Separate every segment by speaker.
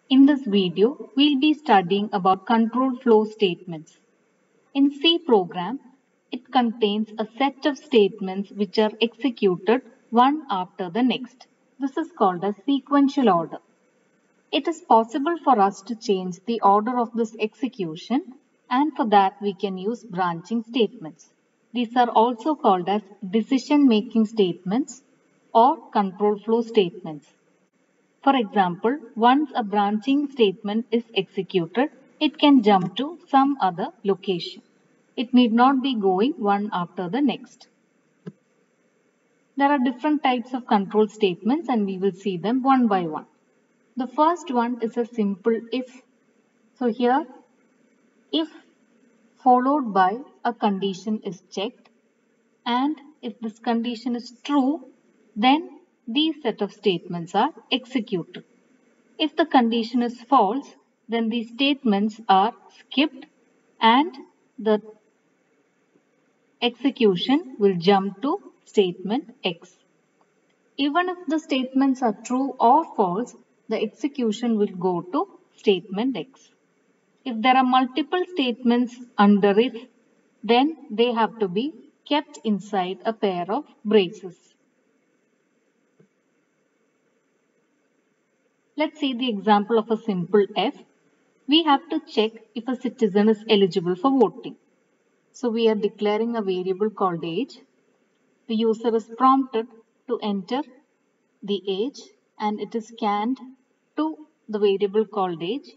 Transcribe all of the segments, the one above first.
Speaker 1: In this video, we'll be studying about control flow statements. In C program, it contains a set of statements which are executed one after the next. This is called a sequential order. It is possible for us to change the order of this execution, and for that we can use branching statements. These are also called as decision-making statements or control flow statements. For example, once a branching statement is executed, it can jump to some other location. It need not be going one after the next. There are different types of control statements and we will see them one by one. The first one is a simple if. So here, if followed by a condition is checked, and if this condition is true, then these set of statements are executed. If the condition is false, then these statements are skipped and the execution will jump to statement X. Even if the statements are true or false, the execution will go to statement X. If there are multiple statements under if, then they have to be kept inside a pair of braces. Let's see the example of a simple F. We have to check if a citizen is eligible for voting. So we are declaring a variable called age. The user is prompted to enter the age and it is scanned to the variable called age.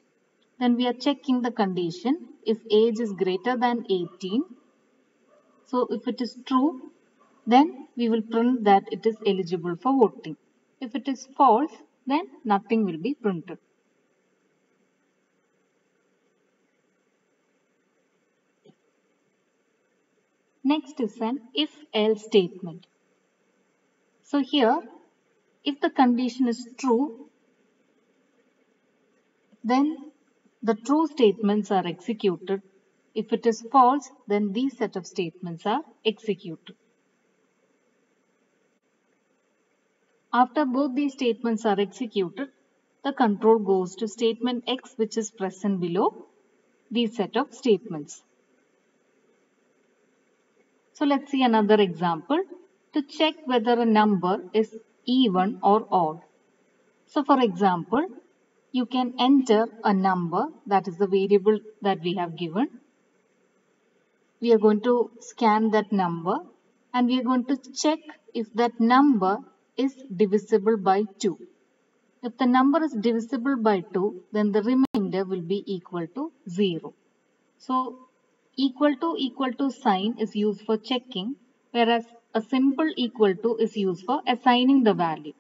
Speaker 1: Then we are checking the condition if age is greater than 18. So if it is true, then we will print that it is eligible for voting. If it is false, then nothing will be printed. Next is an if-else statement. So here, if the condition is true, then the true statements are executed. If it is false, then these set of statements are executed. After both these statements are executed, the control goes to statement X, which is present below these set of statements. So let's see another example to check whether a number is even or odd. So for example, you can enter a number, that is the variable that we have given. We are going to scan that number and we are going to check if that number is divisible by 2. If the number is divisible by 2, then the remainder will be equal to 0. So equal to sign is used for checking, whereas a simple equal to is used for assigning the value.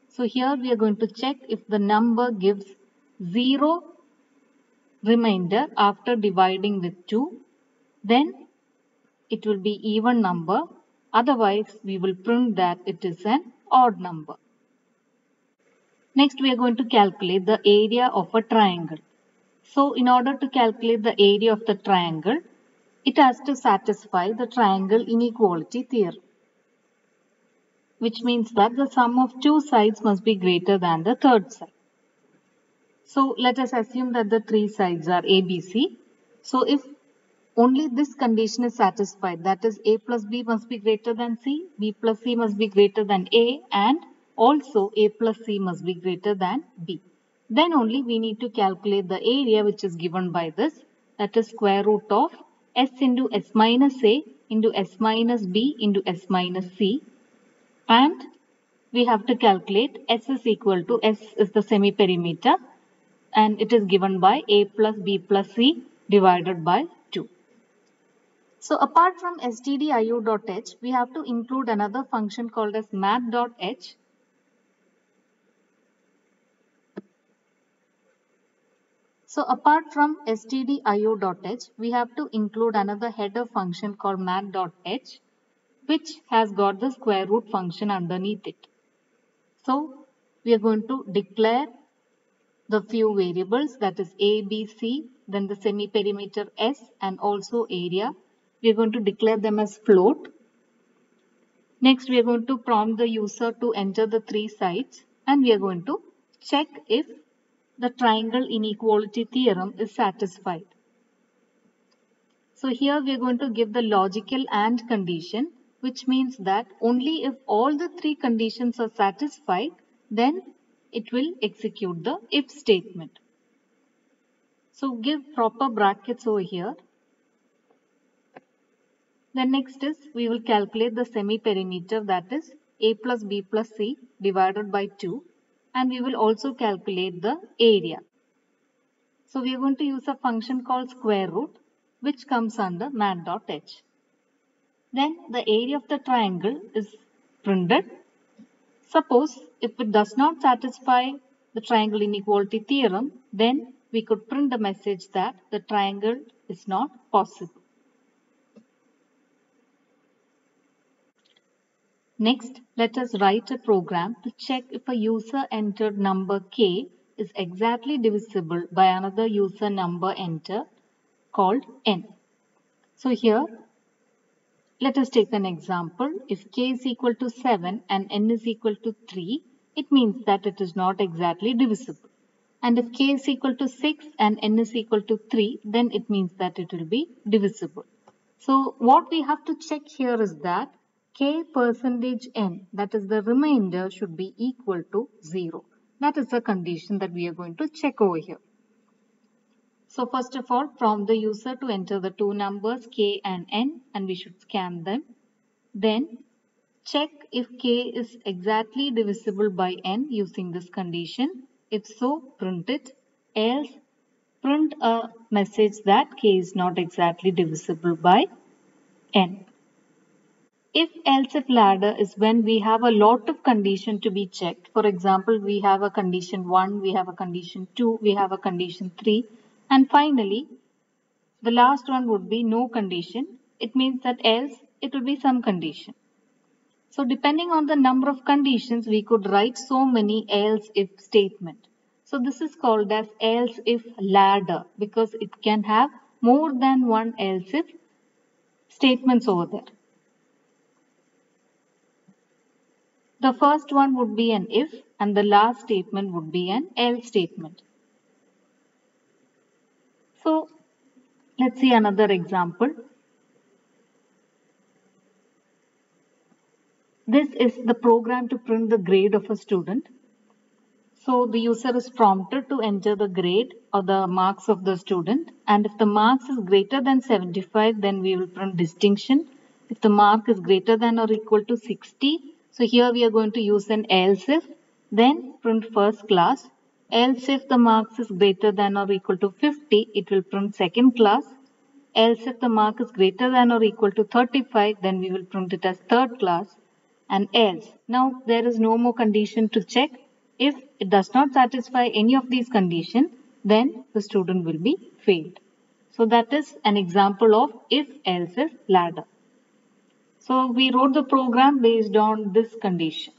Speaker 1: So here we are going to check if the number gives 0 remainder after dividing with 2, then it will be even number. Otherwise, we will print that it is an odd number. Next, we are going to calculate the area of a triangle. So in order to calculate the area of the triangle, it has to satisfy the triangle inequality theorem, which means that the sum of two sides must be greater than the third side. So let us assume that the three sides are ABC. So if only this condition is satisfied, that is A plus B must be greater than C, B plus C must be greater than A, and also A plus C must be greater than B. Then only we need to calculate the area which is given by this, that is square root of S into S minus A into S minus B into S minus C, and we have to calculate S is equal to, S is the semi-perimeter, and it is given by A plus B plus C divided by 2. So apart from stdio.h, we have to include another function called as math.h. So apart from stdio.h, we have to include another header function called math.h, which has got the square root function underneath it. So we are going to declare the few variables, that is A, B, C, then the semi-perimeter S, and also area. We are going to declare them as float. Next, we are going to prompt the user to enter the three sides, and we are going to check if the triangle inequality theorem is satisfied. So here we are going to give the logical AND condition, which means that only if all the three conditions are satisfied, then it will execute the if statement. So give proper brackets over here. Then next is we will calculate the semi-perimeter, that is a plus b plus c divided by 2, and we will also calculate the area. So we are going to use a function called square root, which comes under mat.h. Then the area of the triangle is printed. Suppose if it does not satisfy the triangle inequality theorem, then we could print the message that the triangle is not possible. Next, let us write a program to check if a user entered number k is exactly divisible by another user number entered called n. So here, let us take an example. If k is equal to 7 and n is equal to 3, it means that it is not exactly divisible. And if k is equal to 6 and n is equal to 3, then it means that it will be divisible. So what we have to check here is that k percentage n, that is the remainder, should be equal to 0. That is the condition that we are going to check over here. So first of all, prompt the user to enter the two numbers k and n, and we should scan them. Then check if k is exactly divisible by n using this condition. If so, print it. Else, print a message that k is not exactly divisible by n. If else if ladder is when we have a lot of condition to be checked. For example, we have a condition 1, we have a condition 2, we have a condition 3, and finally the last one would be no condition. It means that else it will be some condition. So depending on the number of conditions, we could write so many else if statement. So this is called as else if ladder because it can have more than one else if statements over there. The first one would be an if and the last statement would be an else statement. So let's see another example. This is the program to print the grade of a student. So the user is prompted to enter the grade or the marks of the student, and if the marks is greater than 75, then we will print distinction. If the mark is greater than or equal to 60, so here we are going to use an else if, then print first class. Else if the marks is greater than or equal to 50, it will print second class. Else if the mark is greater than or equal to 35, then we will print it as third class. And else. Now there is no more condition to check. If it does not satisfy any of these conditions, then the student will be failed. So that is an example of if-else if ladder. So we wrote the program based on this condition.